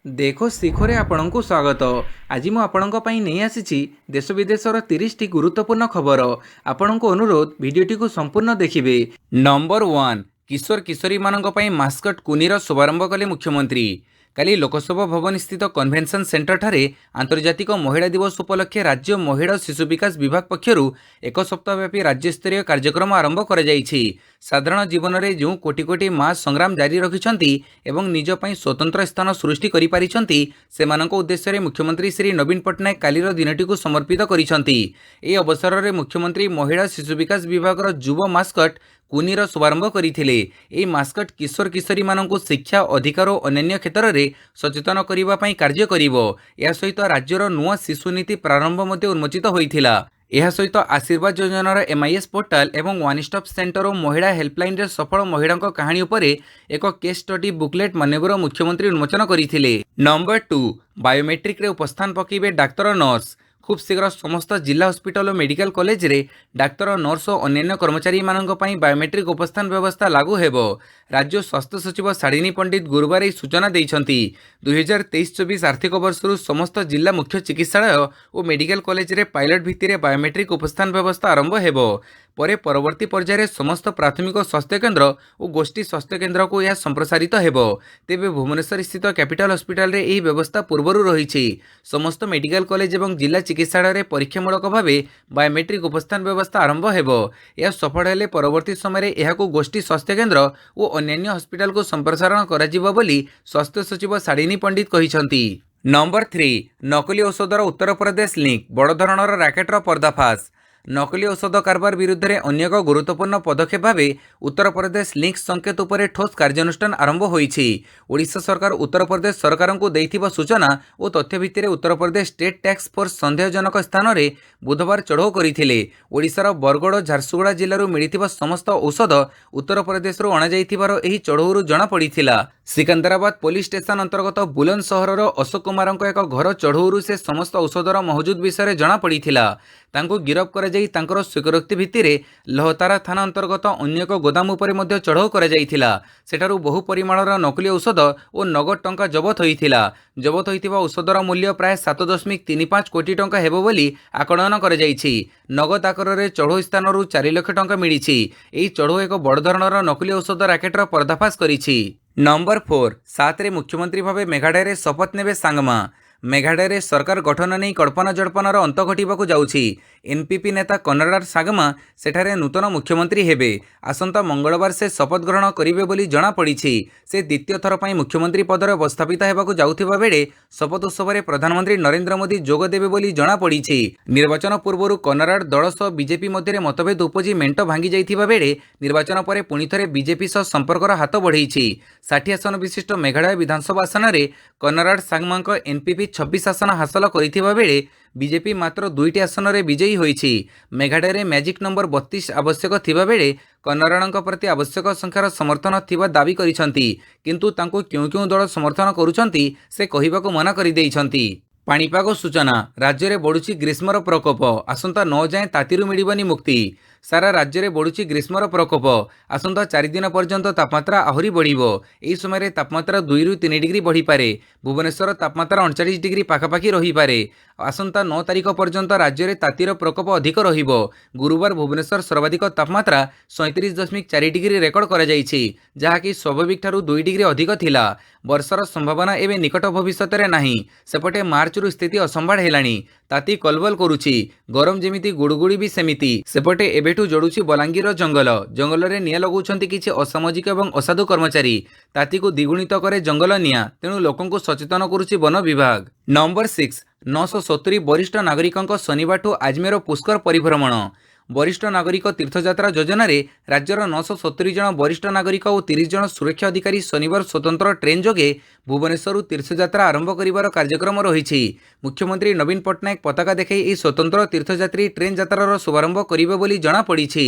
देखो ଶିଖରେ ଆପଣଙ୍କୁ ସ୍ୱାଗତ। ଆଜି ମୁଁ ଆପଣଙ୍କ ପାଇଁ ନେଇ ଆସିଛି ଦେଶ ବିଦେଶର 30ଟି ଗୁରୁତ୍ୱପୂର୍ଣ୍ଣ ଖବର। ଆପଣଙ୍କୁ ଅନୁରୋଧ ଭିଡ଼ିଓଟିକୁ ସମ୍ପୂର୍ଣ୍ଣ ଦେଖିବେ। ନମ୍ବର 1, କିଶୋର କିଶୋରୀମାନଙ୍କ ପାଇଁ ମାସ୍କଟ କୁନିର ଶୁଭାରମ୍ଭ କଲେ ମୁଖ୍ୟମନ୍ତ୍ରୀ। କାଲି ଲୋକସଭା ଭବନ ସ୍ଥିତ କନଭେନସନ ସେଣ୍ଟରଠାରେ ଆନ୍ତର୍ଜାତିକ ମହିଳା ଦିବସ ଉପଲକ୍ଷେ ରାଜ୍ୟ ମହିଳା ଓ ଶିଶୁ ବିକାଶ ବିଭାଗ ପକ୍ଷରୁ ଏକ ସପ୍ତାହବ୍ୟାପୀ ରାଜ୍ୟସ୍ତରୀୟ କାର୍ଯ୍ୟକ୍ରମ ଆରମ୍ଭ କରାଯାଇଛି। ସାଧାରଣ ଜୀବନରେ ଯେଉଁ କୋଟି କୋଟି ମା ସଂଗ୍ରାମ ଜାରି ରଖିଛନ୍ତି ଏବଂ ନିଜ ପାଇଁ ସ୍ୱତନ୍ତ୍ର ସ୍ଥାନ ସୃଷ୍ଟି କରିପାରିଛନ୍ତି, ସେମାନଙ୍କ ଉଦ୍ଦେଶ୍ୟରେ ମୁଖ୍ୟମନ୍ତ୍ରୀ ଶ୍ରୀ ନବୀନ ପଟ୍ଟନାୟକ କାଲିର ଦିନଟିକୁ ସମର୍ପିତ କରିଛନ୍ତି। ଏହି ଅବସରରେ ମୁଖ୍ୟମନ୍ତ୍ରୀ ମହିଳା ଶିଶୁ ବିକାଶ ବିଭାଗର ଯୁବ ମାସ୍କଟ କୁନିର ଶୁଭାରମ୍ଭ କରିଥିଲେ। ଏହି ମାସ୍କଟ କିଶୋର କିଶୋରୀମାନଙ୍କୁ ଶିକ୍ଷା, ଅଧିକାର ଓ ଅନ୍ୟାନ୍ୟ କ୍ଷେତ୍ରରେ ସଚେତନ କରିବା ପାଇଁ କାର୍ଯ୍ୟ କରିବ। ଏହା ସହିତ ରାଜ୍ୟର ନୂଆ ଶିଶୁ ନୀତି ପ୍ରାରମ୍ଭ ମଧ୍ୟ ଉନ୍ମୋଚିତ ହୋଇଥିଲା। ଏହା ସହିତ ଆଶୀର୍ବାଦ ଯୋଜନାର MIS ପୋର୍ଟାଲ ଏବଂ ୱାନ୍ ଷ୍ଟପ୍ ସେଣ୍ଟର ଓ ମହିଳା ହେଲ୍ପଲାଇନ୍ରେ ସଫଳ ମହିଳାଙ୍କ କାହାଣୀ ଉପରେ ଏକ କେସ୍ ଷ୍ଟଡି ବୁକଲେଟ୍ ମାନ୍ୟବର ମୁଖ୍ୟମନ୍ତ୍ରୀ ଉନ୍ମୋଚନ କରିଥିଲେ। ନମ୍ବର 2, ବାୟୋମେଟ୍ରିକ୍ରେ ଉପସ୍ଥାନ ପକାଇବେ ଡାକ୍ତର ନର୍ସ। ଖୁବ୍ ଶୀଘ୍ର ସମସ୍ତ ଜିଲ୍ଲା ହସ୍ପିଟାଲ ଓ ମେଡିକାଲ କଲେଜରେ ଡାକ୍ତର, ନର୍ସ ଓ ଅନ୍ୟାନ୍ୟ କର୍ମଚାରୀମାନଙ୍କ ପାଇଁ ବାୟୋମେଟ୍ରିକ୍ ଉପସ୍ଥାନ ବ୍ୟବସ୍ଥା ଲାଗୁ ହେବ। ରାଜ୍ୟ ସ୍ୱାସ୍ଥ୍ୟ ସଚିବ ଶାଳିନୀ ପଣ୍ଡିତ ଗୁରୁବାର ଏହି ସୂଚନା ଦେଇଛନ୍ତି। 2023-24 ଆର୍ଥିକ ବର୍ଷରୁ ସମସ୍ତ ଜିଲ୍ଲା ମୁଖ୍ୟ ଚିକିତ୍ସାଳୟ ଓ ମେଡିକାଲ କଲେଜରେ ପାଇଲଟ ଭିତ୍ତିରେ ବାୟୋମେଟ୍ରିକ୍ ଉପସ୍ଥାନ ବ୍ୟବସ୍ଥା ଆରମ୍ଭ ହେବ। ପରେ ପରବର୍ତ୍ତୀ ପର୍ଯ୍ୟାୟରେ ସମସ୍ତ ପ୍ରାଥମିକ ସ୍ୱାସ୍ଥ୍ୟକେନ୍ଦ୍ର ଓ ଗୋଷ୍ଠୀ ସ୍ୱାସ୍ଥ୍ୟକେନ୍ଦ୍ରକୁ ଏହା ସମ୍ପ୍ରସାରିତ ହେବ। ତେବେ ଭୁବନେଶ୍ୱର ସ୍ଥିତ କ୍ୟାପିଟାଲ ହସ୍ପିଟାଲରେ ଏହି ବ୍ୟବସ୍ଥା ପୂର୍ବରୁ ରହିଛି। ସମସ୍ତ ମେଡିକାଲ କଲେଜ ଏବଂ ଜିଲ୍ଲା ଚିକିତ୍ସାଳୟରେ ପରୀକ୍ଷାମୂଳକ ଭାବେ ବାୟୋମେଟ୍ରିକ୍ ଉପସ୍ଥାନ ବ୍ୟବସ୍ଥା ଆରମ୍ଭ ହେବ। ଏହା ସଫଳ ହେଲେ ପରବର୍ତ୍ତୀ ସମୟରେ ଏହାକୁ ଗୋଷ୍ଠୀ ସ୍ୱାସ୍ଥ୍ୟକେନ୍ଦ୍ର ଓ ଅନ୍ୟାନ୍ୟ ହସ୍ପିଟାଲକୁ ସମ୍ପ୍ରସାରଣ କରାଯିବ ବୋଲି ସ୍ୱାସ୍ଥ୍ୟ ସଚିବ ଶାଳିନୀ ପଣ୍ଡିତ କହିଛନ୍ତି। ନମ୍ବର 3, ନକଲି ଔଷଧର ଉତ୍ତରପ୍ରଦେଶ ଲିଙ୍କ୍, ବଡ଼ ଧରଣର ରାକେଟର ପର୍ଦ୍ଦାଫାଶ। ନକଲି ଔଷଧ କାରବାର ବିରୁଦ୍ଧରେ ଅନ୍ୟ ଏକ ଗୁରୁତ୍ୱପୂର୍ଣ୍ଣ ପଦକ୍ଷେପ ଭାବେ ଉତ୍ତରପ୍ରଦେଶ ଲିଙ୍କ୍ ସଂକେତ ଉପରେ ଠୋସ୍ କାର୍ଯ୍ୟାନୁଷ୍ଠାନ ଆରମ୍ଭ ହୋଇଛି। ଓଡ଼ିଶା ସରକାର ଉତ୍ତରପ୍ରଦେଶ ସରକାରଙ୍କୁ ଦେଇଥିବା ସୂଚନା ଓ ତଥ୍ୟ ଭିତ୍ତିରେ ଉତ୍ତରପ୍ରଦେଶ ଷ୍ଟେଟ୍ ଟାସ୍କ ଫୋର୍ସ ସନ୍ଦେହଜନକ ସ୍ଥାନରେ ବୁଧବାର ଚଢ଼ଉ କରିଥିଲେ। ଓଡ଼ିଶାର ବରଗଡ଼ ଓ ଝାରସୁଗୁଡ଼ା ଜିଲ୍ଲାରୁ ମିଳିଥିବା ସମସ୍ତ ଔଷଧ ଉତ୍ତରପ୍ରଦେଶରୁ ଅଣାଯାଇଥିବାର ଏହି ଚଢ଼ଉରୁ ଜଣାପଡ଼ିଥିଲା। ସିକନ୍ଦରାବାଦ ପୋଲିସ ଷ୍ଟେସନ ଅନ୍ତର୍ଗତ ବୁଲନ୍ଦ ସହରର ଅଶୋକ କୁମାରଙ୍କ ଏକ ଘର ଚଢ଼ଉରୁ ସେ ସମସ୍ତ ଔଷଧର ମହଜୁଦ ବିଷୟରେ ଜଣାପଡ଼ିଥିଲା। ତାଙ୍କୁ ଗିରଫ କରାଯାଇ ତାଙ୍କର ସ୍ୱୀକାରୋକ୍ତି ଭିତ୍ତିରେ ଲହତାରା ଥାନା ଅନ୍ତର୍ଗତ ଅନ୍ୟ ଏକ ଗୋଦାମ ଉପରେ ମଧ୍ୟ ଚଢ଼ଉ କରାଯାଇଥିଲା। ସେଠାରୁ ବହୁ ପରିମାଣର ନକଲି ଔଷଧ ଓ ନଗଦ ଟଙ୍କା ଜବତ ହୋଇଥିଲା। ଜବତ ହୋଇଥିବା ଔଷଧର ମୂଲ୍ୟ ପ୍ରାୟ 7.35 କୋଟି ଟଙ୍କା ହେବ ବୋଲି ଆକଳନ କରାଯାଇଛି। ନଗଦ ଆକାରରେ ଚଢ଼ଉ ସ୍ଥାନରୁ 4 ଲକ୍ଷ ଟଙ୍କା ମିଳିଛି। ଏହି ଚଢ଼ଉ ଏକ ବଡ଼ ଧରଣର ନକଲି ଔଷଧ ରାକେଟର ପର୍ଦ୍ଦାଫାଶ କରିଛି। ନମ୍ବର 4, 7ରେ ମୁଖ୍ୟମନ୍ତ୍ରୀ ଭାବେ ମେଘାଳୟରେ ଶପଥ ନେବେ ସାଙ୍ଗମା। ମେଘାଳୟରେ ସରକାର ଗଠନ ନେଇ କଳ୍ପନା ଜଳ୍ପନାର ଅନ୍ତ ଘଟିବାକୁ ଯାଉଛି। NPP ନେତା କନରାଡ ସାଙ୍ଗମା ସେଠାରେ ନୂତନ ମୁଖ୍ୟମନ୍ତ୍ରୀ ହେବେ। ଆସନ୍ତା ମଙ୍ଗଳବାର ସେ ଶପଥ ଗ୍ରହଣ କରିବେ ବୋଲି ଜଣାପଡ଼ିଛି। ସେ ଦ୍ୱିତୀୟ ଥର ପାଇଁ ମୁଖ୍ୟମନ୍ତ୍ରୀ ପଦରେ ଅବସ୍ଥାପିତ ହେବାକୁ ଯାଉଥିବା ବେଳେ ଶପଥ ଉତ୍ସବରେ ପ୍ରଧାନମନ୍ତ୍ରୀ ନରେନ୍ଦ୍ର ମୋଦି ଯୋଗ ଦେବେ ବୋଲି ଜଣାପଡ଼ିଛି। ନିର୍ବାଚନ ପୂର୍ବରୁ କନରାଡ ଦଳ ସହ ବିଜେପି ମଧ୍ୟରେ ମତଭେଦ ଉପୁଜି ମେଣ୍ଟ ଭାଙ୍ଗି ଯାଇଥିବା ବେଳେ ନିର୍ବାଚନ ପରେ ପୁଣି ଥରେ ବିଜେପି ସହ ସମ୍ପର୍କର ହାତ ବଢ଼େଇଛି। 60 ଆସନ ବିଶିଷ୍ଟ ମେଘାଳୟ ବିଧାନସଭା ଆସନରେ କନରାଡ ସାଙ୍ଗମାଙ୍କ NPP 26 ଆସନ ହାସଲ କରିଥିବା ବେଳେ ବିଜେପି ମାତ୍ର 2ଟି ଆସନରେ ବିଜୟୀ ହୋଇଛି। ମେଘାଳୟରେ ମ୍ୟାଜିକ୍ ନମ୍ବର 32 ଆବଶ୍ୟକ ଥିବାବେଳେ କନରାଡଙ୍କ ପ୍ରତି ଆବଶ୍ୟକ ସଂଖ୍ୟାର ସମର୍ଥନ ଥିବା ଦାବି କରିଛନ୍ତି। କିନ୍ତୁ ତାଙ୍କୁ କେଉଁ କେଉଁ ଦଳ ସମର୍ଥନ କରୁଛନ୍ତି ସେ କହିବାକୁ ମନା କରିଦେଇଛନ୍ତି। ପାଣିପାଗ ସୂଚନା, ରାଜ୍ୟରେ ବଢ଼ୁଛି ଗ୍ରୀଷ୍ମର ପ୍ରକୋପ, ଆସନ୍ତା 9 ଯାଏଁ ତାତିରୁ ମିଳିବନି ମୁକ୍ତି। ସାରା ରାଜ୍ୟରେ ବଢ଼ୁଛି ଗ୍ରୀଷ୍ମର ପ୍ରକୋପ। ଆସନ୍ତା 4 ଦିନ ପର୍ଯ୍ୟନ୍ତ ତାପମାତ୍ରା ଆହୁରି ବଢ଼ିବ। ଏହି ସମୟରେ ତାପମାତ୍ରା 2ରୁ 3 ଡିଗ୍ରୀ ବଢ଼ିପାରେ। ଭୁବନେଶ୍ୱର ତାପମାତ୍ରା 39 ଡିଗ୍ରୀ ପାଖାପାଖି ରହିପାରେ। ଆସନ୍ତା 9 ତାରିଖ ପର୍ଯ୍ୟନ୍ତ ରାଜ୍ୟରେ ତାତିର ପ୍ରକୋପ ଅଧିକ ରହିବ। ଗୁରୁବାର ଭୁବନେଶ୍ୱର ସର୍ବାଧିକ ତାପମାତ୍ରା 37.4 ଡିଗ୍ରୀ ରେକର୍ଡ କରାଯାଇଛି, ଯାହାକି ସ୍ୱାଭାବିକ ଠାରୁ 2 ଡିଗ୍ରୀ ଅଧିକ ଥିଲା। ବର୍ଷାର ସମ୍ଭାବନା ଏବେ ନିକଟ ଭବିଷ୍ୟତରେ ନାହିଁ। ସେପଟେ ମାର୍ଚ୍ଚରୁ ସ୍ଥିତି ଅସମ୍ଭାଳ ହେଲାଣି। ତାତି କଲବଲ କରୁଛି। ଗରମ ଯେମିତି ଗୁଳୁଗୁଳି ବି ସେମିତି। ସେପଟେ ଏବେଠୁ ଜଳୁଛି ବଲାଙ୍ଗୀରର ଜଙ୍ଗଲ। ଜଙ୍ଗଲରେ ନିଆଁ ଲଗାଉଛନ୍ତି କିଛି ଅସାମାଜିକ ଏବଂ ଅସାଧୁ କର୍ମଚାରୀ। ତାତିକୁ ଦ୍ୱିଗୁଣିତ କରେ ଜଙ୍ଗଲ ନିଆଁ, ତେଣୁ ଲୋକଙ୍କୁ ସଚେତନ କରୁଛି ବନ ବିଭାଗ। ନମ୍ବର 6, 970 ବରିଷ୍ଠ ନାଗରିକଙ୍କ ଶନିବାରଠୁ ଆଜମେର ପୁଷ୍କର ପରିଭ୍ରମଣ। ବରିଷ୍ଠ ନାଗରିକ ତୀର୍ଥଯାତ୍ରା ଯୋଜନାରେ ରାଜ୍ୟର 970 ଜଣ ବରିଷ୍ଠ ନାଗରିକ ଓ 30 ଜଣ ସୁରକ୍ଷା ଅଧିକାରୀ ଶନିବାର ସ୍ୱତନ୍ତ୍ର ଟ୍ରେନ୍ ଯୋଗେ ଭୁବନେଶ୍ୱରରୁ ତୀର୍ଥଯାତ୍ରା ଆରମ୍ଭ କରିବାର କାର୍ଯ୍ୟକ୍ରମ ରହିଛି। ମୁଖ୍ୟମନ୍ତ୍ରୀ ନବୀନ ପଟ୍ଟନାୟକ ପତାକା ଦେଖାଇ ଏହି ସ୍ୱତନ୍ତ୍ର ତୀର୍ଥଯାତ୍ରୀ ଟ୍ରେନ୍ ଯାତ୍ରାର ଶୁଭାରମ୍ଭ କରିବେ ବୋଲି ଜଣାପଡ଼ିଛି।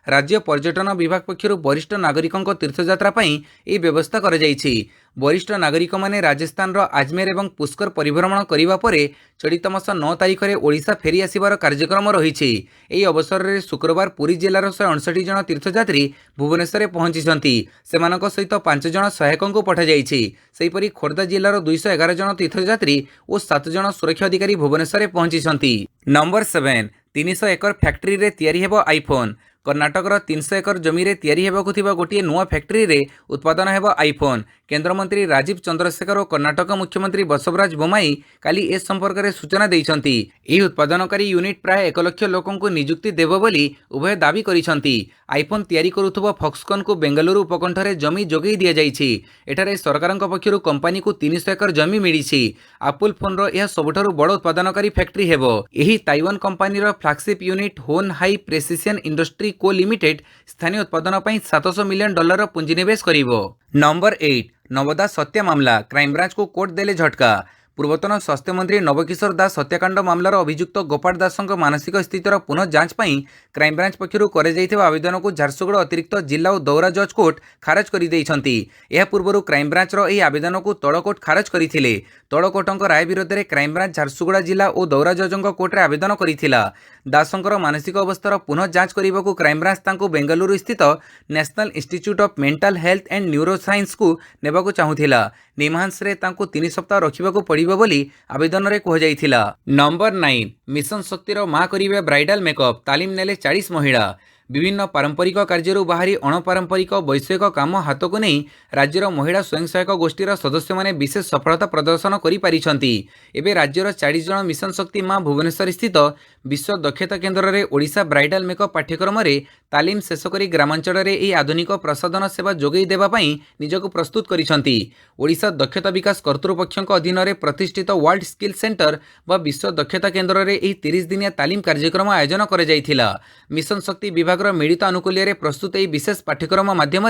ରାଜ୍ୟ ପର୍ଯ୍ୟଟନ ବିଭାଗ ପକ୍ଷରୁ ବରିଷ୍ଠ ନାଗରିକଙ୍କ ତୀର୍ଥଯାତ୍ରା ପାଇଁ ଏହି ବ୍ୟବସ୍ଥା କରାଯାଇଛି। वरिष्ठ नागरिक माने राजस्थान आजमेर एवं पुष्कर परिभ्रमण करने पर चलित मास 9 तारिख में ओडिशा फेरी आसबार कार्यक्रम रही। यह अवसर में शुक्रवार पुरी जिलार 159 जन तीर्थयात्री भुवनेश्वर पहुंची से सहित 5 जन सहायकों को पठाई। सेहीपरि खोर्धा जिलार 211 जन तीर्थयात्री और 7 जन सुरक्षा अधिकारी भुवनेश्वर पहुंची। नंबर 7 300 एकर फैक्ट्री रे तैयारी हेबो आईफोन। कर्नाटकर 300 एकर जमी रे तैयारी हेबाकु थिबा गोटिए नुआ फैक्ट्री रे उत्पादन हेबो आईफोन। केंद्रमंत्री राजीव चंद्रशेखर और कर्नाटक मुख्यमंत्री बसवराज बोम्मई काली ए संपर्क में सूचना देइछंती। एही उत्पादनकारी यूनिट प्राय 1 लाख लोकों को नियुक्ति देबो बोली उभय दाबी करिसंती। आईफोन तैयारी करुथबो फॉक्सकन को बेंगलुरु उपकंठरे जमी जोगेई दिया जाइछि। एठारे सरकारक पक्षरु कंपनी को 300 एकर जमी मिलिछि। एप्पल फोन रो यह सबुठारु बड़ उत्पादनकारी फैक्ट्री हेबो। एही ताइवान कंपनी रो फ्लैगशिप यूनिट होन हाई प्रेसिशन इंडस्ट्री को लिमिटेड स्थानीय उत्पादन पर $700 मिलियन पुंजीनिवेश करिवो। नंबर 8 नवदास हत्या मामला क्राइमब्रांच को कोर्ट देले झटका। पूर्वतन स्वास्थ्य मंत्री नवकिशोर दास हत्याकांड मामलार अभियुक्त गोपाल दासक मानसिक स्थितिर पुनः जांच पर क्राइमब्रांच पक्षरु करे जाइथिबा आवेदन को झारसुगुड़ा अतिरिक्त जिला और दौरा जज कोर्ट खारज कर देइछंती। एहा पूर्वरु क्राइमब्रांचर एही आवेदन को तळ कोर्ट खारज करथिले। तळ कोर्टक राय विरोध में क्राइमब्रांच झारसुगुड़ा जिला और दौरा जजक कोर्टे आवेदन करथिला। दासंकर मानसिक अवस्थार पुनः जांच करने को क्राइमब्रांच तांको बेंगलुरु स्थित national institute of mental health and neuroscience को नेबाकू चाहुथिला। निमांस रे तांको 3 सप्ताह रखिबाकू पड़िबो बोली आवेदन रे कह जाइथिला। नंबर 9 मिशन शक्तिर मां करिवे ब्राइडल मेकअप तालीम नेले 40 महिला। विभिन्न पारंपरिक कार्य बाहरी अणपारंपरिक वैषयिक काम हाथ को नहीं राज्यर महिला स्वयं सहायक गोष्ठीर सदस्य माने विशेष सफलता प्रदर्शन करिपारिछंती। एबे राज्यर 40 जन मिशन शक्ति मां भुवनेश्वर स्थित विश्व दक्षता केन्द्र रे ओडिशा ब्राइडल मेकअप पाठ्यक्रम रे तालीम शेष करी ग्रामांचल रे एही आधुनिक प्रसाधन सेवा जोगई देबा पई निजको प्रस्तुत करिछंती। ओडिशा दक्षता विकास कर्तृपक्षक अधीन रे प्रतिष्ठित वर्ल्ड स्किल सेंटर व विश्व दक्षता केन्द्र रे एही 30 दिनिया तालीम कार्यक्रम आयोजन करे जाइथिला। मिशन शक्ति विभाग मिलित आनुकूल्य प्रस्तुत यह विशेष पाठ्यक्रम माध्यम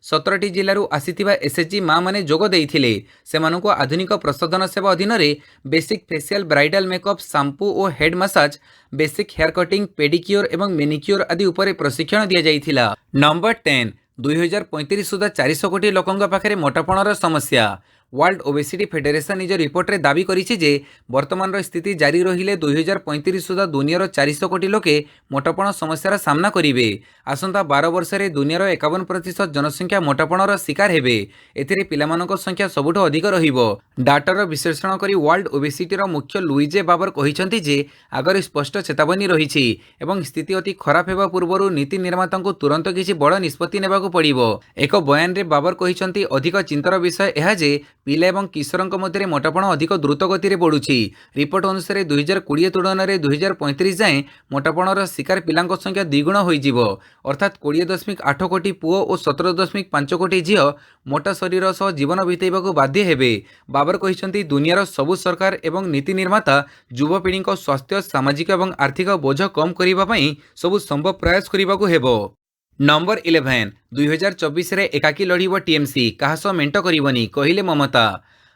17टी जिलूर आसीथिबा एसएचजी माँ माने जोग देइथिले। सेमानकु आधुनिक प्रसाधन सेवा अधीन रे basic facial bridal makeup shampoo और head massage basic hair cutting pedicure एवं मेनिक्योर आदि उपरे प्रशिक्षण दिया जाइथिला। नंबर 10 2035 सुधा 400 कोटी लोकंग पाखरे मोटापणर समस्या। वर्ल्ड ओबेसिटी फेडरेशन निज रिपोर्ट रे दाबी करिछि जे वर्तमान स्थिति जारी रहिले 2035 सुधा दुनियार 400 कोटी लोके मोटापण समस्यार सामना करिवे। आसंता 12 वर्ष रे दुनियार 51% जनसंख्या मोटापणर शिकार हेबे। एथिरे पिलामानक संख्या सबुठ अधिक रहिबो। डाटार विश्लेषण करी वर्ल्ड ओबेसिटीर मुख्य लुइजे बाबर कहिसंती जे आगर स्पष्ट चेतावनी रहिछि एवं स्थिति अति खराब हेबा पूर्वरु नीति निर्मातांको तुरंत किछि बड़ निष्पत्ति नेबाकू पड़िबो। एक बयान रे बाबर कहिसंती अधिक चिंतार विषय एहा जे पिला एवं किशोरंक मध्य मोटापण अधिक द्रुत गति बढ़ुछि। रिपोर्ट अनुसार 2020 तुलन में 2035 जाए मोटापणर शिकार पिलांक संख्या द्विगुण होइजिवो। अर्थात 20.8 कोटी पुओ और 17.5 कोटी झील मोटा शरीर सह जीवन बिताइबाकू बाध्य हेबे। बाबर कहिसंती दुनियार सबु सरकार एवं नीति निर्माता युवपीढ़ी स्वास्थ्य सामाजिक एवं आर्थिक बोझ कम करने पई सबु संभव प्रयास करिबाकू हेबो। नंबर 11 2024 रे एकाकी लड़िब टीएमसी काहा सह मेंट करिवनी कहिले ममता।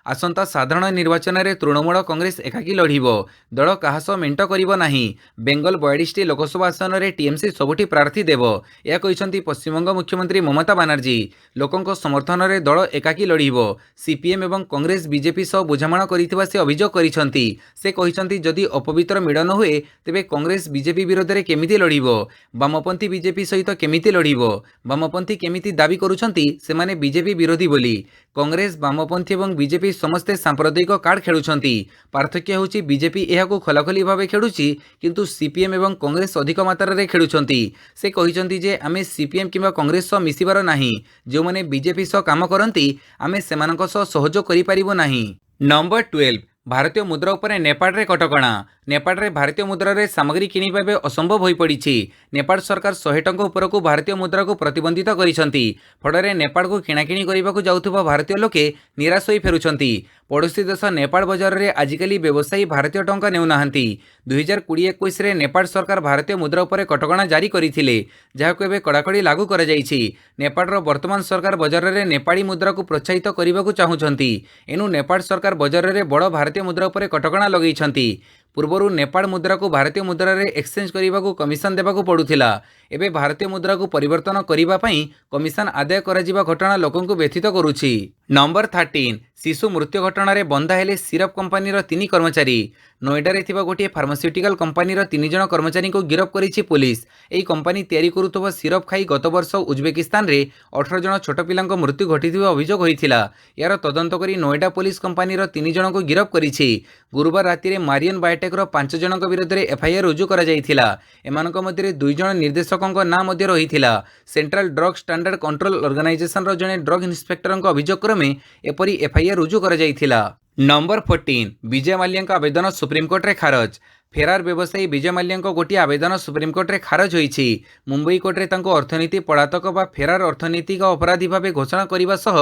आसंता साधारण निर्वाचन में तृणमूल कांग्रेस एकाकी लड़िब दल काहा सह मेंट करिब नाही। बेंगल 42टी लोकसभा आसन में टीएमसी सबुठी प्रार्थी देव यह कहिसंती पश्चिमबंग मुख्यमंत्री ममता बानार्जी। लोकंक समर्थन में दल एकाकी लड़िब। सीपीएम एवं कांग्रेस बीजेपी सह बुझामणा करिथिबा से अभियोग करिसंती। से कहिसंती जदि अपवित्र मिलन हुए तेबे कांग्रेस बीजेपी विरोध में केमिति लड़िब, वामपंथी बीजेपी सहित केमिति लड़िब। वामपंथी केमिति दाबी करुछंती सेमाने बीजेपी विरोधी बोली। कांग्रेस वामपंथी एवं बीजेपी समस्ते सांप्रदायिक कार्ड खेलुछंती। पार्थक्य होची बीजेपी एहाकू खलाखली भावे खेलुची किंतु सीपीएम एवं कांग्रेस अधिक मात्रा रे खेलुछंती। से कहिसंती जे आमे सीपीएम किंबा कांग्रेस सह मिसिबार नाही। जो माने बीजेपी सह काम करंती आमे सेमानक सह सहयोग करि पारिबो नाही। नंबर 12 भारतीय मुद्रा उपरे नेपाल रे कटकणा। नेपाल रे भारतीय मुद्रा रे सामग्री किनिबा बे असंभव होई पड़िछि। नेपाल सरकार 100 टଙ୍କା उपरकू भारतीय मुद्रा को प्रतिबंधित करिसंती। फଳରେ नेपाल को किणाकिणी करिबाकू जाउथुबा भारतीय लोके निराश होई फेरुछंती। पड़ोसी देश नेपाल बजार रे आजिकाली व्यवसायी भारतीय टंका नेउ नाहंती। 2020-21 रे नेपाल सरकार भारतीय मुद्रा उपरे कटकणा जारी करिथिले जाहाको एबे कड़ाकड़ी लागू करा जाइछि। नेपाल रो वर्तमान सरकार बजार रे नेपाली मुद्रा को प्रोत्साहित करिबाकू चाहुछंती। एनु नेपाल सरकार बजार रे बड़ भारतीय मुद्रा उपरे कटकणा लगैछंती। पूर्वरु नेपाल मुद्रा को भारतीय मुद्रा रे एक्सचेंज करने को कमिशन देवाक पड़ूला। ଏବେ ଭାରତୀୟ ମୁଦ୍ରାକୁ ପରିବର୍ତ୍ତନ କରିବା ପାଇଁ କମିଶନ ଆଦାୟ କରାଯିବା ଘଟଣା ଲୋକଙ୍କୁ ବ୍ୟଥିତ କରୁଛି। ନମ୍ବର 13 ଶିଶୁ ମୃତ୍ୟୁ ଘଟଣାରେ ବନ୍ଧା ହେଲେ ସିରପ କମ୍ପାନୀର 3 କର୍ମଚାରୀ। ନୋଏଡାରେ ଥିବା ଗୋଟିଏ ଫାର୍ମାସ୍ୟୁଟିକାଲ କମ୍ପାନୀର 3 ଜଣ କର୍ମଚାରୀଙ୍କୁ ଗିରଫ କରିଛି ପୁଲିସ। ଏହି କମ୍ପାନୀ ତିଆରି କରୁଥିବା ସିରପ ଖାଇ ଗତ ବର୍ଷ ଉଜବେକିସ୍ତାନରେ 18 ଜଣ ଛୋଟ ପିଲାଙ୍କ ମୃତ୍ୟୁ ଘଟିଥିବା ଅଭିଯୋଗ ହୋଇଥିଲା। ଏହାର ତଦନ୍ତ କରି ନୋଏଡା ପୁଲିସ କମ୍ପାନୀର 3 ଜଣଙ୍କୁ ଗିରଫ କରିଛି। ଗୁରୁବାର ରାତିରେ ମାରିଅନ୍ ବାୟୋଟେକ୍ର 5 ଜଣଙ୍କ ବିରୋଧରେ ଏଫଆଇଆର ରୁଜୁ କରାଯାଇଥିଲା। ଏମାନଙ୍କ ମଧ୍ୟରେ 2 ଜଣ ନିର୍ଦ୍ଦେଶକଙ୍କ ନାଁ ମଧ୍ୟ ରହିଥିଲା। ସେଣ୍ଟ୍ରାଲ ଡ୍ରଗ ଷ୍ଟାଣ୍ଡାର୍ଡ କଣ୍ଟ୍ରୋଲ ଅର୍ଗାନାଇଜେସନର ଜଣେ ଡ୍ରଗ ଇନ୍ସପେକ୍ଟରଙ୍କ ଅଭିଯୋଗ କ୍ରମେ ଏପରି ଏଫଆଇଆର ରୁଜୁ କରାଯାଇଥିଲା। ନମ୍ବର 14 ବିଜୟ ମାଲ୍ୟାଙ୍କ ଆବେଦନ ସୁପ୍ରିମକୋର୍ଟରେ ଖାରଜ। ଫେରାର ବ୍ୟବସାୟୀ ବିଜୟ ମାଲ୍ୟାଙ୍କ ଗୋଟିଏ ଆବେଦନ ସୁପ୍ରିମକୋର୍ଟରେ ଖାରଜ ହୋଇଛି। ମୁମ୍ବାଇ କୋର୍ଟରେ ତାଙ୍କୁ ଅର୍ଥନୀତି ପଳାତକ ବା ଫେରାର ଅର୍ଥନୈତିକ ଅପରାଧୀ ଭାବେ ଘୋଷଣା କରିବା ସହ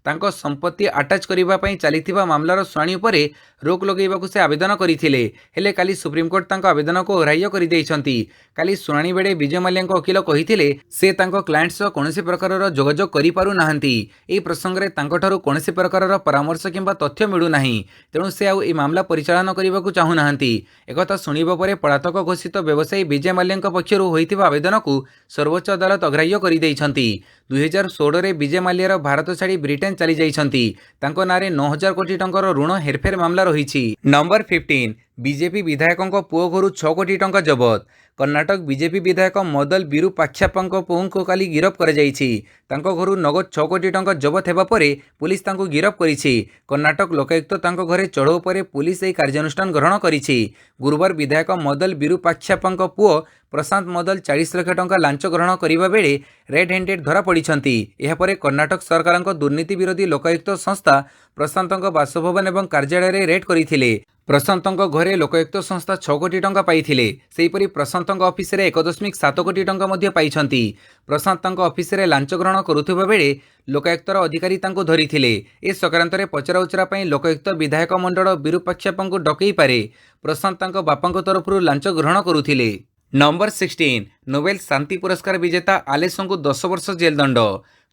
ତାଙ୍କ ସମ୍ପତ୍ତି ଆଟାଚ୍ କରିବା ପାଇଁ ଚାଲିଥିବା ମାମଲାର ଶୁଣାଣି ଉପରେ ରୋକ ଲଗାଇବାକୁ ସେ ଆବେଦନ କରିଥିଲେ। ହେଲେ କାଲି ସୁପ୍ରିମକୋର୍ଟ ତାଙ୍କ ଆବେଦନକୁ ଅଗ୍ରାହ୍ୟ କରିଦେଇଛନ୍ତି। କାଲି ଶୁଣାଣି ବେଳେ ବିଜୟ ମାଲ୍ୟାଙ୍କ ଓକିଲ କହିଥିଲେ ସେ ତାଙ୍କ କ୍ଲାଏଣ୍ଟ ସହ କୌଣସି ପ୍ରକାରର ଯୋଗାଯୋଗ କରିପାରୁନାହାନ୍ତି। ଏହି ପ୍ରସଙ୍ଗରେ ତାଙ୍କଠାରୁ କୌଣସି ପ୍ରକାରର ପରାମର୍ଶ କିମ୍ବା ତଥ୍ୟ ମିଳୁନାହିଁ। ତେଣୁ ସେ ଆଉ ଏହି ମାମଲା ପରିଚାଳନା କରିବାକୁ ଚାହୁଁନାହାନ୍ତି। ଏକଥା ଶୁଣିବା ପରେ ପଳାତକ ଘୋଷିତ ବ୍ୟବସାୟୀ ବିଜୟ ମାଲ୍ୟାଙ୍କ ପକ୍ଷରୁ ହୋଇଥିବା ଆବେଦନକୁ ସର୍ବୋଚ୍ଚ ଅଦାଲତ ଅଗ୍ରାହ୍ୟ କରିଦେଇଛନ୍ତି। 2016ରେ ବିଜୟ ମାଲ୍ୟାର ଭାରତ ଛାଡ଼ି ବ୍ରିଟେନ ଚାଲିଯାଇଛନ୍ତି। ତାଙ୍କ ନାଁରେ 9,000 କୋଟି ଟଙ୍କାର ଋଣ ହେରଫେର ମାମଲା ରହିଛି। ନମ୍ବର 15 ବିଜେପି ବିଧାୟକଙ୍କ ପୁଅ ଘରୁ 6 କୋଟି ଟଙ୍କା ଜବତ। କର୍ଣ୍ଣାଟକ ବିଜେପି ବିଧାୟକ ମଦଲ ବିରୁପାକ୍ଷାପଙ୍କ ପୁଅଙ୍କୁ କାଲି ଗିରଫ କରାଯାଇଛି। ତାଙ୍କ ଘରୁ ନଗଦ 6 କୋଟି ଟଙ୍କା ଜବତ ହେବା ପରେ ପୁଲିସ ତାଙ୍କୁ ଗିରଫ କରିଛି। କର୍ଣ୍ଣାଟକ ଲୋକାୟୁକ୍ତ ତାଙ୍କ ଘରେ ଚଢ଼ଉ ପରେ ପୁଲିସ ଏହି କାର୍ଯ୍ୟାନୁଷ୍ଠାନ ଗ୍ରହଣ କରିଛି। ଗୁରୁବାର ବିଧାୟକ ମଦଲ ବିରୁପାକ୍ଷାପଙ୍କ ପୁଅ ପ୍ରଶାନ୍ତ ମଦଲ 40 ଲକ୍ଷ ଟଙ୍କା ଲାଞ୍ଚ ଗ୍ରହଣ କରିବା ବେଳେ ରେଡ୍ ହ୍ୟାଣ୍ଡେଡ୍ ଧରାପଡ଼ିଛନ୍ତି। ଏହାପରେ କର୍ଣ୍ଣାଟକ ସରକାରଙ୍କ ଦୁର୍ନୀତି ବିରୋଧୀ ଲୋକାୟୁକ୍ତ ସଂସ୍ଥା ପ୍ରଶାନ୍ତଙ୍କ ବାସଭବନ ଏବଂ କାର୍ଯ୍ୟାଳୟରେ ରେଡ୍ କରିଥିଲେ। ପ୍ରଶାନ୍ତଙ୍କ ଘରେ ଲୋକାୟୁକ୍ତ ସଂସ୍ଥା 6 କୋଟି ଟଙ୍କା ପାଇଥିଲେ। ସେହିପରି ପ୍ରଶାନ୍ତଙ୍କ ଅଫିସରେ 1.7 କୋଟି ଟଙ୍କା ମଧ୍ୟ ପାଇଛନ୍ତି। ପ୍ରଶାନ୍ତ ତାଙ୍କ ଅଫିସରେ ଲାଞ୍ଚ ଗ୍ରହଣ କରୁଥିବା ବେଳେ ଲୋକାୟୁକ୍ତର ଅଧିକାରୀ ତାଙ୍କୁ ଧରିଥିଲେ। ଏ ସଂକ୍ରାନ୍ତରେ ପଚରାଉଚରା ପାଇଁ ଲୋକାୟୁକ୍ତ ବିଧାୟକ ମଣ୍ଡଳ ବିରୁପାକ୍ଷାପଙ୍କୁ ଡକେଇପାରେ। ପ୍ରଶାନ୍ତ ତାଙ୍କ ବାପାଙ୍କ ତରଫରୁ ଲାଞ୍ଚ ଗ୍ରହଣ କରୁଥିଲେ। ନମ୍ବର 16 ନୋବେଲ ଶାନ୍ତି ପୁରସ୍କାର ବିଜେତା ଆଲେସଙ୍କୁ 10 ବର୍ଷ ଜେଲ ଦଣ୍ଡ।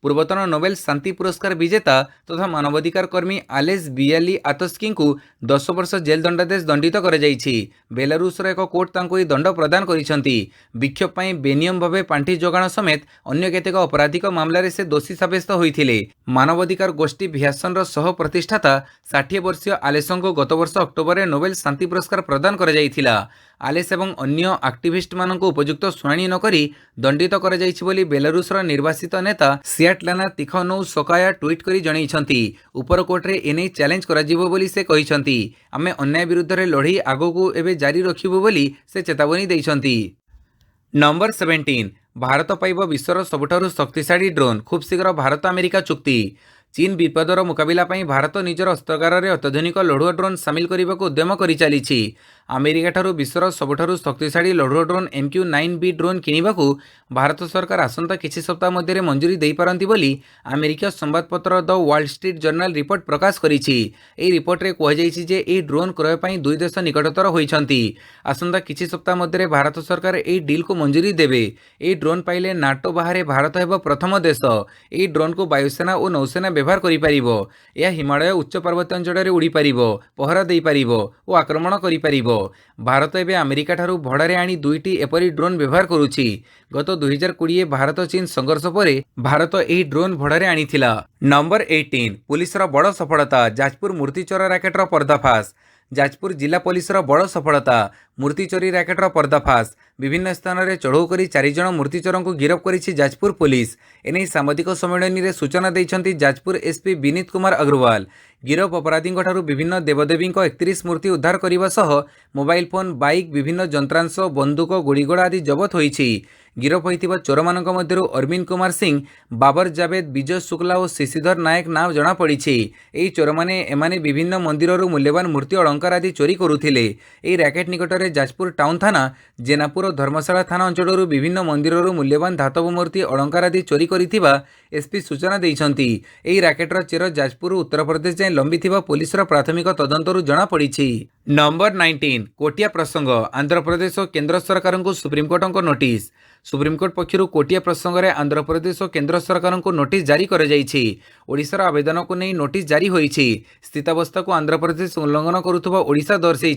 ପୂର୍ବତନ ନୋବେଲ ଶାନ୍ତି ପୁରସ୍କାର ବିଜେତା ତଥା ମାନବାଧିକାର କର୍ମୀ ଆଲେସ୍ ବିଆଲିଆତସ୍କିଙ୍କୁ 10 ବର୍ଷ ଜେଲ ଦଣ୍ଡାଦେଶ ଦଣ୍ଡିତ କରାଯାଇଛି। ବେଲାରୁସର ଏକ କୋର୍ଟ ତାଙ୍କୁ ଏହି ଦଣ୍ଡ ପ୍ରଦାନ କରିଛନ୍ତି। ବିକ୍ଷୋଭ ପାଇଁ ବେନିୟମ ଭାବେ ପାଣ୍ଠି ଯୋଗାଣ ସମେତ ଅନ୍ୟ କେତେକ ଅପରାଧିକ ମାମଲାରେ ସେ ଦୋଷୀ ସାବ୍ୟସ୍ତ ହୋଇଥିଲେ। ମାନବାଧିକାର ଗୋଷ୍ଠୀ ଭିଆସନର ସହ ପ୍ରତିଷ୍ଠାତା 60 ବର୍ଷୀୟ ଆଲେସଙ୍କୁ ଗତ ବର୍ଷ ଅକ୍ଟୋବରରେ ନୋବେଲ ଶାନ୍ତି ପୁରସ୍କାର ପ୍ରଦାନ କରାଯାଇଥିଲା। ଆଲେସ୍ ଏବଂ ଅନ୍ୟ ଆକ୍ଟିଭିଷ୍ଟମାନଙ୍କୁ ଉପଯୁକ୍ତ ଶୁଣାଣି ନକରି ଦଣ୍ଡିତ କରାଯାଇଛି ବୋଲି ବେଲାରୁସର ନିର୍ବାସିତ ନେତା ସିଆଟଲାନା ତିଖାନୌସ୍କାୟା ଟ୍ୱିଟ୍ କରି ଜଣାଇଛନ୍ତି। ଉପର କୋର୍ଟରେ ଏନେଇ ଚ୍ୟାଲେଞ୍ଜ କରାଯିବ ବୋଲି ସେ କହିଛନ୍ତି। ଆମେ ଅନ୍ୟାୟ ବିରୁଦ୍ଧରେ ଲଢ଼େଇ ଆଗକୁ ଏବେ ଜାରି ରଖିବୁ ବୋଲି ସେ ଚେତାବନୀ ଦେଇଛନ୍ତି। ନମ୍ବର 17 ଭାରତ ପାଇବ ବିଶ୍ୱର ସବୁଠାରୁ ଶକ୍ତିଶାଳୀ ଡ୍ରୋନ୍। ଖୁବ୍ ଶୀଘ୍ର ଭାରତ ଆମେରିକା ଚୁକ୍ତି। ଚୀନ ବିପଦର ମୁକାବିଲା ପାଇଁ ଭାରତ ନିଜର ଅସ୍ତ୍ରାଗାରରେ ଅତ୍ୟାଧୁନିକ ଲଢୁଆ ଡ୍ରୋନ୍ ସାମିଲ କରିବାକୁ ଉଦ୍ୟମ କରିଚାଲିଛି। ଆମେରିକାଠାରୁ ବିଶ୍ୱର ସବୁଠାରୁ ଶକ୍ତିଶାଳୀ ଲଢୁଆ ଡ୍ରୋନ୍ MQ-9B ଡ୍ରୋନ୍ କିଣିବାକୁ ଭାରତ ସରକାର ଆସନ୍ତା କିଛି ସପ୍ତାହ ମଧ୍ୟରେ ମଞ୍ଜୁରୀ ଦେଇପାରନ୍ତି ବୋଲି ଆମେରିକୀୟ ସମ୍ବାଦପତ୍ର the Wall Street Journal report ପ୍ରକାଶ କରିଛି। ଏହି ରିପୋର୍ଟରେ କୁହାଯାଇଛି ଯେ ଏହି ଡ୍ରୋନ୍ କ୍ରୟ ପାଇଁ ଦୁଇ ଦେଶ ନିକଟତର ହୋଇଛନ୍ତି। ଆସନ୍ତା କିଛି ସପ୍ତାହ ମଧ୍ୟରେ ଭାରତ ସରକାର ଏହି ଡିଲ୍କୁ ମଞ୍ଜୁରୀ ଦେବେ। ଏହି ଡ୍ରୋନ୍ ପାଇଲେ ନାଟୋ ବାହାରେ ଭାରତ ହେବ ପ୍ରଥମ ଦେଶ। ଏହି ଡ୍ରୋନ୍କୁ ବାୟୁସେନା ଓ ନୌସେନା ବ୍ୟବହାର କରିପାରିବ। ଏହା ହିମାଳୟ ଉଚ୍ଚ ପାର୍ବତ୍ୟାଞ୍ଚଳରେ ଉଡ଼ିପାରିବ, ପହରା ଦେଇପାରିବ ଓ ଆକ୍ରମଣ କରିପାରିବ। ଭାରତ ଏବେ ଆମେରିକାଠାରୁ ଭଡ଼ାରେ ଆଣି 2ଟି ଏପରି ଡ୍ରୋନ୍ ବ୍ୟବହାର କରୁଛି। ଗତ 2020 ଭାରତ ଚୀନ ସଂଘର୍ଷ ପରେ ଭାରତ ଏହି ଡ୍ରୋନ୍ ଭଡ଼ାରେ ଆଣିଥିଲା। ନମ୍ବର 18 ପୁଲିସର ବଡ଼ ସଫଳତା। ଯାଜପୁର ମୂର୍ତ୍ତି ଚୋର ରାକେଟର ପର୍ଦ୍ଦାଫାଶ। ଯାଜପୁର ଜିଲ୍ଲା ପୋଲିସର ବଡ଼ ସଫଳତା। ମୂର୍ତ୍ତି ଚୋରି ରାକେଟର ପର୍ଦ୍ଦାଫାଶ। ବିଭିନ୍ନ ସ୍ଥାନରେ ଚଢ଼ଉ କରି 4 ଜଣ ମୂର୍ତ୍ତିଚୋରଙ୍କୁ ଗିରଫ କରିଛି ଯାଜପୁର ପୁଲିସ। ଏନେଇ ସାମ୍ବାଦିକ ସମ୍ମିଳନୀରେ ସୂଚନା ଦେଇଛନ୍ତି ଯାଜପୁର ଏସ୍ପି ବିନୀତ କୁମାର ଅଗ୍ରୱାଲ। ଗିରଫ ଅପରାଧୀଙ୍କଠାରୁ ବିଭିନ୍ନ ଦେବଦେବୀଙ୍କ 31 ମୂର୍ତ୍ତି ଉଦ୍ଧାର କରିବା ସହ ମୋବାଇଲ ଫୋନ୍, ବାଇକ୍, ବିଭିନ୍ନ ଯନ୍ତ୍ରାଂଶ, ବନ୍ଧୁକ, ଗୁଳିଗୋଳା ଆଦି ଜବତ ହୋଇଛି। ଗିରଫ ହୋଇଥିବା ଚୋରମାନଙ୍କ ମଧ୍ୟରୁ ଅରବିନ୍ଦ କୁମାର ସିଂ, ବାବର ଜାବେଦ, ବିଜୟ ଶୁକ୍ଲା ଓ ଶିଶିଧର ନାୟକ ନାଁ ଜଣାପଡ଼ିଛି। ଏହି ଚୋରମାନେ ବିଭିନ୍ନ ମନ୍ଦିରରୁ ମୂଲ୍ୟବାନ ମୂର୍ତ୍ତି ଅଳଙ୍କାର ଆଦି ଚୋରି କରୁଥିଲେ। ଏହି ରାକେଟ ନିକଟରେ ଯାଜପୁର ଟାଉନ ଥାନା, ଜେନାପୁର ଓ ଧର୍ମଶାଳା ଥାନା ଅଞ୍ଚଳରୁ ବିଭିନ୍ନ ମନ୍ଦିରରୁ ମୂଲ୍ୟବାନ ଧାତବ ମୂର୍ତ୍ତି ଅଳଙ୍କାର ଆଦି ଚୋରି କରିଥିବା ଏସ୍ପି ସୂଚନା ଦେଇଛନ୍ତି। ଏହି ରାକେଟର ଚେର ଯାଜପୁରରୁ ଉତ୍ତରପ୍ରଦେଶ ଯାଏଁ ଲମ୍ବିଥିବା ପୋଲିସର ପ୍ରାଥମିକ ତଦନ୍ତରୁ ଜଣାପଡ଼ିଛି। नंबर 19 कोटिया प्रसंग आंध्र प्रदेश और केंद्र सरकार को सुप्रीमकोर्ट नोटिस सुप्रीमकोर्ट पक्षर कोटिया प्रसंग में आंध्र प्रदेश और केंद्र सरकार को नोटिस जारी कर ओडिशार आवेदन को नहीं नोटिस जारी होती स्थितावस्था को आंध्र प्रदेश उल्लंघन करुवा ओडिशा दर्शाई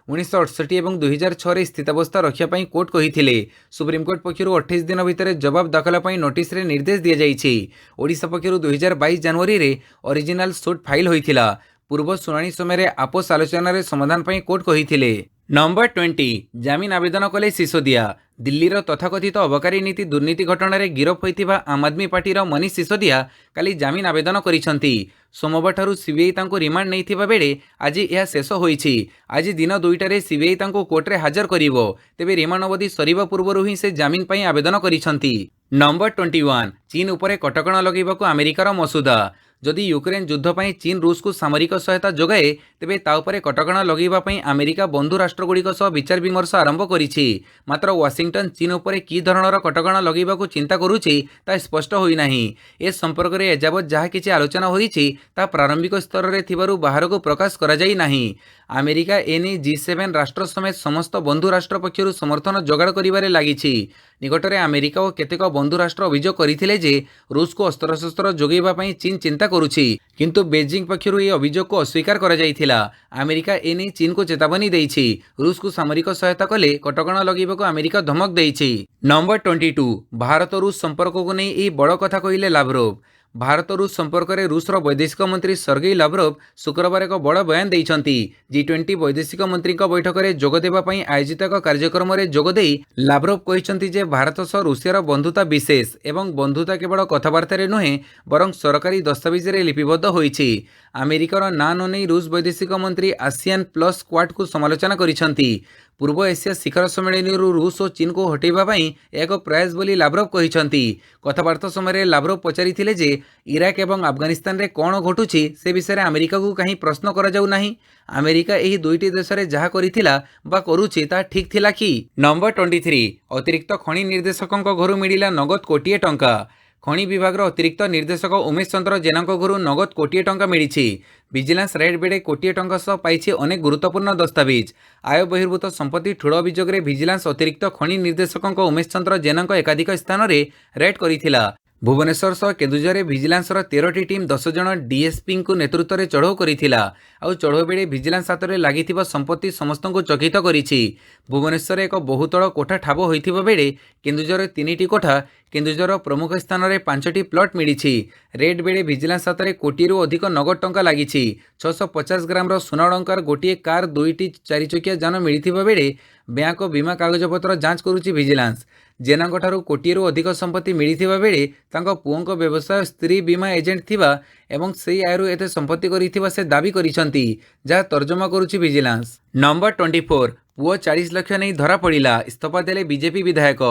1968 और 2006 स्थितावस्था रखापी कोर्ट कही सुप्रीमकोर्ट पक्षर 28 दिन भितर जवाब दाखल नोटिस रे निर्देश दि जाइए ओडिशा पक्षर 2022 जनवरी रे ओरिजिनल सुट फाइल होता पूर्व शुणाणी समय आपोस आलोचन समाधान पर कोर्ट कही नंबर 20 जमीन आवेदन कले सिसोदिया दिल्लीर तथाकथित अबकारी नीति दुर्नीति घटना गिरफ होता आम आदमी पार्टीर मनीष सिसोदिया काली जमीन आवेदन करिसेंती सोमवार ठारू सीबीआई तांको रिमांड नहीं बेले आज यह शेष होईछि आज दिन 2टारे सीबीआई तांको कोर्ट रे हाजर करिवो तेबे रिमांड अवधि सरीबा पूर्वरु ही से जमीन पई आवेदन करिसेंती नंबर 21 चीन उपरे कटकणा लगेबाकू अमेरिकार मसुदा जदि यूक्रेन युद्ध पर चीन रूस को सामरिक सहायता जोगाए तेबे ताउपरे कटकणा लगेबापई अमेरिका बंधु राष्ट्रगुड़िक सह विचार विमर्श आरंभ करिछि मात्र वाशिंगटन चीन उपरे की धरणर कटकणा लगेबाकू चिंता करुछि ता स्पष्ट होई नाही ए संपर्क रे एजाबत जहा किछि आलोचना होईछि ता प्रारंभिक स्तर रे थिबारु बाहरको प्रकाश करा जाई नाही अमेरिका एने G7 राष्ट्र समेत समस्त बंधु राष्ट्र पक्षरु समर्थन जोगाड़ करिबारे लागिछि निकटरे अमेरिका और केतेक बंधु राष्ट्र अभियोग करथिले जे रूस को अस्त्रशस्त्र जोगेबा पई चीन चिंता करुछि किंतु बेजिंग पक्षरु ए अभियोग को अस्वीकार करा जाइथिला अमेरिका एने चीन को चेतावनी देइछि रूस को सामरिक सहायता कले कटकणा लगेबाकू अमेरिका धमक देइछि नंबर 22 भारत रूस संपर्क को नहीं ए बड़ कथा कहिले लाव्रोव भारत रूस संपर्क में रूसर वैदेशिक मंत्री सर्गेई लाव्रोव शुक्रवार एक बड़ बयान देइछंती G20 वैदेशिक मंत्री बैठक में जोगदेवा पई आयोजित एक कार्यक्रम में जोगदे लाव्रोव कहिसंती जे भारत सह रूसियार बंधुता विशेष एवं बंधुता केवल कथबार्ता नुहे बरं सरकारी दस्तावेज रे लिपिबद्ध होईछि अमेरिकार ना न नहीं रूस वैदेशिक मंत्री आसियान प्लस क्वाड को समालोचना करिसंती पूर्व एशिया शिखर सम्मेलन रूस और चीन को हटेबा एक प्रयास बोली लाव्रोव कहिसंती कथबार्ता समय लाव्रोव पचारिथिले जे इराक एवं अफगानिस्तान रे कौन घटुछि से विषय में अमेरिका को कहीं प्रश्न करा जाऊ नाही अमेरिका यही दुईटी देश रे जहा करिथिला बा करूछि ता ठीक थिला कि नंबर 23 अतिरिक्त खनि निर्देशकों घर मिलिला नगद कोटिए टंका खनि विभाग अतिरिक्त निर्देशक उमेश चंद्र जेना घर नगद कोटिए टंका मिली विजिलेंस रेड बेड़े कोटिए टंका सह पाई अनेक गुरुत्वपूर्ण दस्तावेज आय बहिर्भूत संपत्ति ठूल अभियोग में विजिलेंस अतिरिक्त खनि निर्देशकों उमेश चंद्र जेना एकाधिक स्थान में रेड करिथिला भुवनेश्वर सह केन्दुझर विजिलेंस 13टी टीम 10 जन डीएसपी को नेतृत्व में चढ़ऊ करिथिला आउ चढ़ऊ बेले विजिलेंस हाथ में लगी संपत्ति समस्त को चकित करिछि भुवनेश्वर एक बहुतल कोठा ठाब होइथिबा बेले केन्दुझर 3टी कोठा केन्दुझर प्रमुख स्थान में 5टी प्लट मिली रेड बेले विजिलेंस हाथ में कोटिरू अधिक नगद टंका लगी 650 ग्राम सुना अलंकार गोटे कार 2टी 4 चकिया जान मिलथिबा बेले बैंक बीमा कागजपत्र जांच करुछि विजिलेंस जेनाଙ୍କ ଠାରୁ कोटिरू अधिक संपत्ति मिलथिबा बेले तांको पुओंको व्यवसाय स्त्री बीमा एजेंट थिबा एवं सेही आयरु एते संपत्ति करिथिबा से दाबी करिसंती जहा तर्जमा करुछि विजिलेंस नंबर 24 पुओ 40 लाख नहीं धरा पड़िला इस्तीफा देले बीजेपी विधायक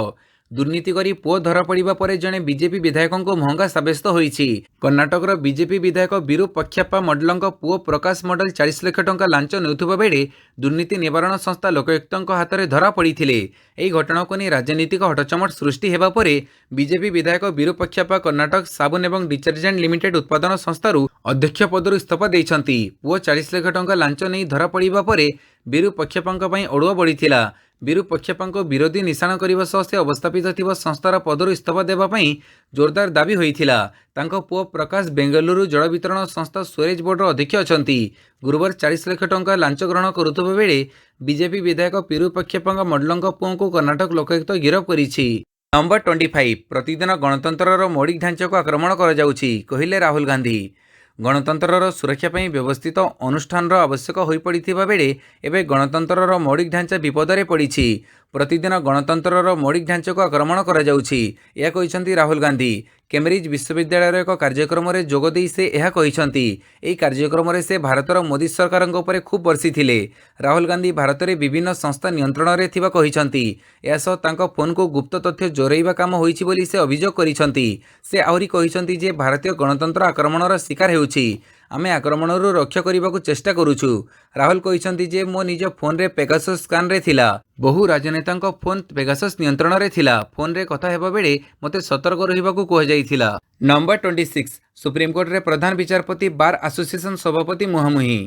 दुर्नीति करी पुओ धरा पड़ा पर जड़े बीजेपी विधायकों को महंगा सब्यस्त होईछि कर्णाटकर बीजेपी विधायक विरूप पक्षाप्पा मडलंक पुओ प्रकाश मडल 40 लाख टंका लांच नेउथुबा बेले दुर्नीति निवारण संस्था लोकायुक्तंक हाथ में धरा पड़िथिले एही घटना को नहीं राजनीतिक हटचमट सृष्टि हेबा परे बीजेपी विधायक विरूप पक्षाप्पा कर्णाटक साबुन एवं डिटर्जेंट लिमिटेड उत्पादन संस्थारू अध्यक्ष पदर इस्तीफा देइछंती पुओ 40 लाख टंका लांच नहीं धरा पड़ा पर विरूप पक्षाप्पांक पई अड़ुआ बढ़िथिला विरूप पक्षाप्पांक विरोधी निशाण करने सह से अवस्थापित थिबा संस्थार पदर इस्तीफा देवाई जोरदार दाबी होइथिला तांको पुओ प्रकाश बेंगलुरु जल वितरण संस्था स्वेरेज बोर्डर अध्यक्ष अछंती गुरुवार 40 लाख टंका लांच ग्रहण करुथबा बेले बीजेपी विधायक विरूप पक्षाप्पांक मडलंक पुओ को कर्णाटक लोकायुक्त गिरफ करिछि नंबर 25 प्रतिदिन गणतंत्रर मौलिक ढांचा को आक्रमण करा जाउछि कहिले राहुल गांधी गणतंत्रर सुरक्षा पर व्यवस्थित अनुष्ठान आवश्यक हो पड़ा बेले एवं गणतंत्रर मौलिक ढांचा विपदरे पड़ी प्रतिदिन गणतंत्रर मौलिक ढांचा को आक्रमण करा जाउछि यह कहिसंती राहुल गांधी केम्ब्रिज विश्वविद्यालय एक कार्यक्रम में जोगदे से यह कहिसंती एही कार्यक्रम में से भारतर मोदी सरकार उपरे खूब बर्षिथिले राहुल गांधी भारत में विभिन्न संस्था नियंत्रण में थिबा कहिसंती एसह तांको फोन को गुप्त तथ्य चोरैबा काम होईछि बोली से अभियोग करिसंती से आहुरी कहिसंती जे भारतीय गणतंत्र आक्रमणर शिकार हेउछि आमे आक्रमणरू रक्षा करने को चेष्टा करुछु राहुल कहिसंती जे मो निज फोन रे पेगासस स्कान रे थिला बहु राजनेतांक फोन पेगासस नियंत्रण रे थिला फोन रे कथा हेबा बेले मते सतर्क रहिबाकू कह जाइथिला नंबर 26 सुप्रीमकोर्ट रे प्रधान विचारपति बार एसोसिएशन सभापति मुहांमुही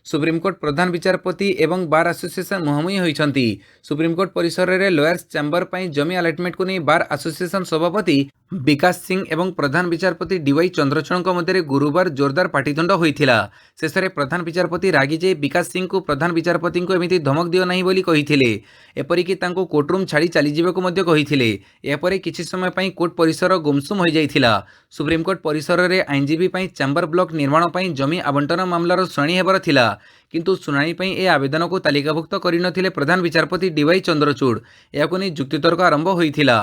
सुप्रीमकोर्ट प्रधान विचारपति एवं बार एसोसिएशन मुहांमुही होइछंती। सुप्रीमकोर्ट परिसर में लॉयर्स चैम्बर पर जमी आलटमेंट को नहीं बार एसोसिएशन सभापति विकास सिंह एवं प्रधान विचारपति डीवाई चंद्रचूड़ मध्य गुरुवार जोरदार पाटितुंड होइथिला। शेष में प्रधान विचारपति रागी जाई विकास सिंह को प्रधान विचारपति को एमिति धमक दियो नहीं बोली कहिथिले। एपरिकी तांको कोर्टरूम छाड़ी चली जिबाकु मध्य कहिथिले। एपरे किछि समय पई कोर्ट परिसर गुमसुम हो जाइथिला। सुप्रीमकोर्ट परिसर में आईनजीबी पई चैम्बर ब्लॉक निर्माण पई जमी आवंटन मामलार शुणाणी हेबार थिला, किंतु शुणाणी पई ए आवेदन को तालिकाभुक्त करिनथिले प्रधान विचारपति डीवाई चंद्रचूड़। याकु नै जुक्तितर्क आरंभ होइथिला।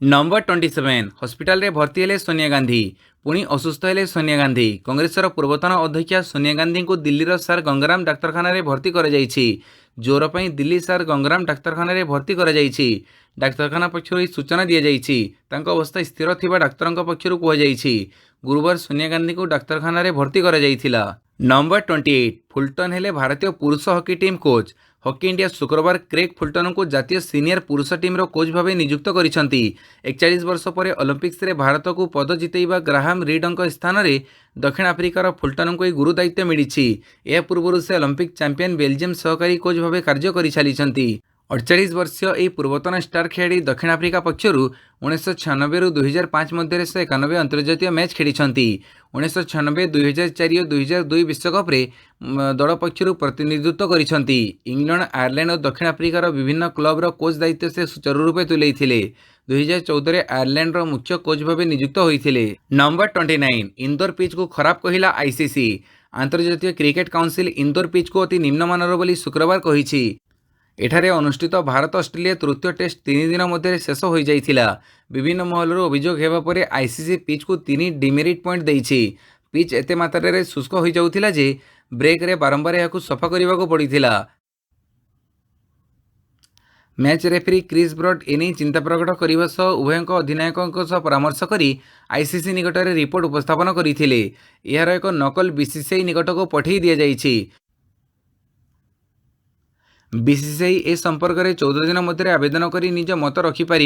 नंबर 27 हॉस्पिटल रे भर्ती हेले सोनिया गांधी। पुणी असुस्थ हेले सोनिया गांधी। कांग्रेसर पूर्वतन अध्यक्षा सोनिया गांधी को दिल्लीर सार गंगाराम डाक्तरखाना रे भर्ती करा जायछि। ज्वर पई दिल्ली सार गंगाराम डाक्तरखाना रे भर्ती करा जायछि। डाक्तरखाना पक्षरु सूचना दिया जायछि। तांको अवस्था स्थिर थिबा डाक्तरंक पक्षरु कुहा जायछि। गुरुवार सोनिया गांधी को डाक्तरखाना रे भर्ती करा जायथिला। नंबर 28 फुलटन हेले भारतीय पुरुष hockey team coach. Hockey India शुक्रवार क्रेग फुलटन को जातीय सीनियर पुरुष टीम कोच भाव नियुक्त करिसेंती। 41 वर्ष पर ओलंपिक्स रे भारत को पद जितेबा ग्राहाम रीडंक स्थान में दक्षिण आफ्रिकार फुलटन को गुरु दायित्व मिली। यह पूर्व से ओलंपिक चैंपियन बेल्जियम सहकारी कोच भाव कार्य कर सारी। 48 वर्षीय यह पूर्वतन स्टार खेलाड़ी दक्षिण आफ्रिका पक्षर 1996 रु 2005 मध्य 191 अंतर्जातीय मैच खेली। 1996, 2004 और 2002 विश्वकप दल पक्षर प्रतिनिधित्व कर इंग्लैंड, आयरलैंड और दक्षिण आफ्रिकार विभिन्न क्लब्र कोच दायित्व से सुचारू रूपे तुले। 2014 आयरलैंड मुख्य कोच भाव नियुक्त होते। नंबर 29 इंदोर पिच को खराब कहला आईसीसी। अंतर्जातीय क्रिकेट काउंसिल इंदोर पिच को अति निम्नमानर बोली शुक्रवार कही। एठारे अनुष्ठित भारत ऑस्ट्रेलिया तृतीय टेस्ट 3 दिन मध्य शेष हो जाइथिला। विभिन्न महलर अभियोग हेबा परे आईसीसी पिच को 3 डिमेरिट पॉइंट देइछि। पिच एते मात्रा रे शुष्क हो जाउथिला जे ब्रेक रे बारंबार याकु सफा करबा को पड़िथिला। मैच रेफरी क्रिस ब्रॉड एने चिंता प्रकट करने सह उभयक अधिनायकों सह परामर्श करी आईसीसी निकट में रिपोर्ट उपस्थापन करथिले। यार एक नकल बीसीसीआई निकट को पठै दिया जाइछि। बीसीसीआई ए संपर्क में 14 दिन मध्य आवेदन कर निज मत रखिपर।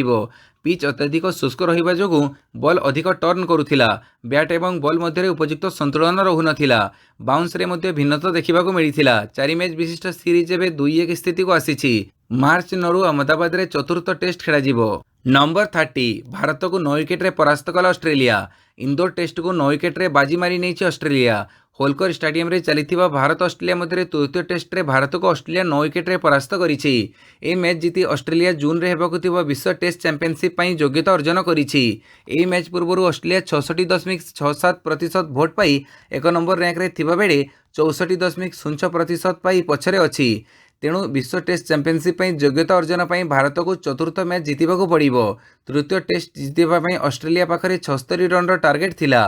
पिच अत्यधिक शुष्क रहिबा जोगु बॉल अधिक टर्न करुथिला। बैट एवं बॉल मध्य उपयुक्त संतुलन रहुनथिला। बाउंस रे मध्य भिन्नता देखा मिलिथिला। 4 मैच विशिष्ट सीरीज एवं 2-1 स्थिति को आसीछि। मार्च 9 अहमदाबाद रे चतुर्थ टेस्ट खेला जिवो। नंबर 30 भारत को 9 विकेट रे परास्त कला ऑस्ट्रेलिया। इंदोर टेस्ट को 9 विकेट रे बाजी मारी नहीं ऑस्ट्रेलिया। होलकर स्टेडियम रे चलीथिबा भारत ऑस्ट्रेलिया मध्य तृतीय टेस्ट रे भारत को ऑस्ट्रेलिया 9 विकेट रे परास्त करिछि। ए मैच जीति ऑस्ट्रेलिया जून रे हेबाकु थिबा विश्व टेस्ट चैंपियनशिप पई योग्यता अर्जन करिछि। ए मैच पूर्व ऑस्ट्रेलिया 66.67% भोट पाई 1 नंबर रैंक रे थिबा बेले 64.0% पाई पछरे अछि। तेणु विश्व टेस्ट चैंपियनशिप योग्यता अर्जन पर भारत को चतुर्थ मैच जितवाक पड़ो। तृतीय टेस्ट जितवाई ऑस्ट्रेलिया पाखरे 76 रन टार्गेट थिला।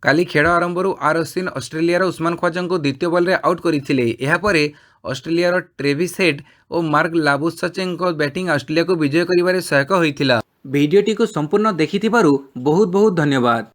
काली खेल आरंभ आर अश्विन ऑस्ट्रेलियार उस्मान ख्वाजा को द्वितीय बॉल रे आउट करथिले। एहापरे ऑस्ट्रेलियार ट्रेविस हेड और मार्क लाबुसचे बैटिंग ऑस्ट्रेलिया को विजय करिबारे सहायक होइथिला। वीडियोटी को संपूर्ण देखिथिबारु बहुत बहुत धन्यवाद।